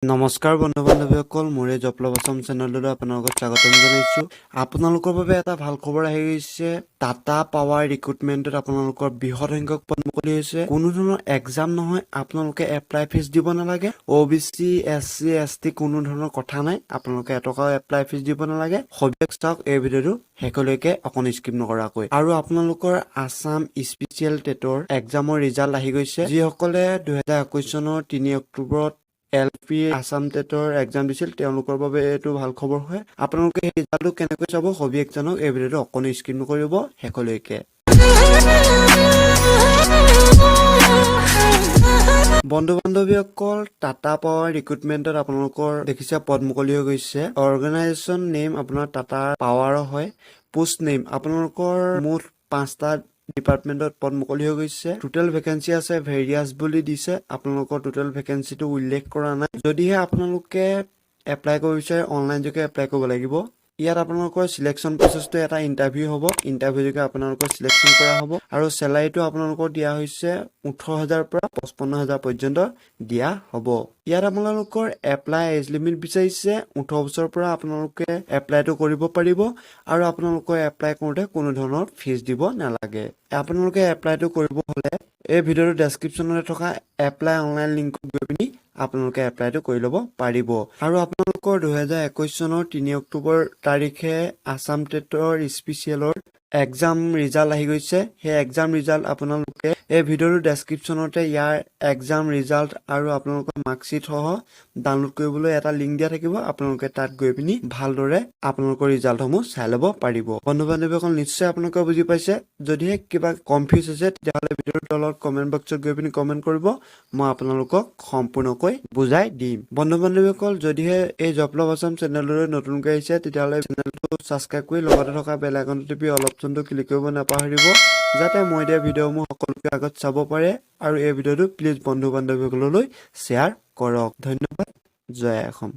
নমস্কাৰ বন্ধু বান্ধৱীসকল মোৰ এই জপলব আছাম চেনেললৈ আপোনালোকক স্বাগতম জনাইছো আপোনালোকৰ বাবে এটা ভাল খবৰ আহি গৈছে টাটা পাৱাৰ ৰিক্ৰুটমেন্টত আপোনালোকৰ বৃহৎ সংখ্যক পদ মুকলি হৈছে কোনো ধৰণৰ এক্সাম নহয় আপোনালোকে এপ্লাই ফিজ দিব নালাগে ওবিসি এসসি এসটি কোনো ধৰণৰ কথা নাই আপোনালোকে এটকাও এপ্লাই ফিজ দিব নালাগে সবিশেষ চাওক এই ভিডিঅটো হেকলৈকে অকন স্কিপ নকৰাকৈ আৰু আপোনালোকৰ আসাম স্পেচিয়েল টেটৰ এক্সামৰ ৰিজাল্ট আহি গৈছে যিসকলে 2021 চনৰ 3 অক্টোবৰত এলপি আসাম টেটৰ এক্সাম দিছিল তেওঁলোকৰ বাবে এটো ভাল খবৰ হয় আপোনালোকে এই ৰিজাল্টটো কেনেকৈ চাব সবিশেষ জানক এই ভিডিঅটো অকন স্কিপ নকৰিব হেকলৈকে বন্ধু বান্ধৱীসকল টাটা পাৱাৰ ৰিক্ৰুটমেন্টত আপোনালোকৰ দেখিছে পদ মুকলি হৈ গৈছে অৰ্গানাইজেচন নেম আপোনাৰ টাটা পাৱাৰ হয় পোষ্ট নেম আপোনালোকৰ মুঠ 5টা ডিপাৰ্টমেন্টত পদ মুকলি হৈ গৈছে টোটাল ভ্যাকেন্সি আছে ভেৰিয়াছ বুলি দিছে আপোনালোকৰ টোটাল ভ্যাকেন্সিটো উল্লেখ কৰা নাই যদিহে আপোনালোকে এপ্লাই কৰিব বিচাৰে অনলাইন যোগে এপ্লাই কৰিব লাগিব ইয়াত আপোনালোকৰ সিলেকশন প্ৰসেছটো এটা ইন্টাৰভিউ হ'ব ইন্টাৰভিউ যোগে আপোনালোকৰ সিলেকশন কৰা হ'ব আৰু স্যালাৰিটো আপোনালোকৰ দিয়া হৈছে 18000 পৰা 55000 পৰ্যন্ত দিয়া হ'ব ইয়াত আপোনালোকৰ এপ্লাই এজ লিমিট বিচাৰিছে 18 বছৰৰ পৰা আপোনালোকে এপ্লাইটো কৰিব পাৰিব আৰু আপোনালোকৰ এপ্লাই কৰোতে কোনো ধৰণৰ ফিজ দিব নালাগে আপোনালোকে এপ্লাইটো কৰিব হলে এই ভিডিঅ'ৰ ডেসক্ৰিপচনতে থকা এপ্লাই অনলাইন লিংকত গৈ পিনি আপোনালোকে এপ্লাইটো কৰি ল'ব পাৰিব আৰু আপোনালোকৰ 2021 চনৰ 3 অক্টোবৰ তাৰিখে আসাম টেটৰ স্পেচিয়েলৰ এক্সাম ৰিজাল্ট আহি গৈছে হে এক্সাম ৰিজাল্ট আপোনালোকে এই ভিডিঅ'ৰ ডেসক্ৰিপচনতে ইয়াৰ এক্সাম ৰিজাল্ট আৰু আপোনালোকৰ মাৰ্কশিট সহ ডাউনলোড কৰিবলৈ এটা লিংক দিয়া থাকিব আপোনালোকে তাত গৈ পিনি ভালদৰে আপোনালোকৰ ৰিজাল্টসমূহ চাই ল'ব পাৰিব বন্ধু বান্ধৱীসকল নিশ্চয় আপোনালোকে বুজি পাইছে যদিহে কিবা কনফিউজ আছে তেতিয়াহ'লে ভিডিঅ'ৰ তলত কমেন্ট বক্সত গৈ পিনি কমেন্ট কৰিব মই আপোনালোকক সম্পূৰ্ণকৈ বুজাই দিম বন্ধু বান্ধৱীসকল যদিহে এই জপলব আছাম চেনেললৈ নতুনকৈ আহিছে তেতিয়াহ'লে চেনেলটো সাবস্ক্ৰাইব কৰি লগতে থকা বেল আইকনটো টিপি অল অপচনটো ক্লিক কৰিব নাপাহৰিব যাতে মই দিয়া ভিডিঅ'সমূহ সকলোকে আগত চাব পাৰে আৰু এই ভিডিঅ'টো প্লিজ বন্ধু বান্ধৱীসকললৈ শ্বেয়াৰ কৰক ধন্যবাদ জয় অসম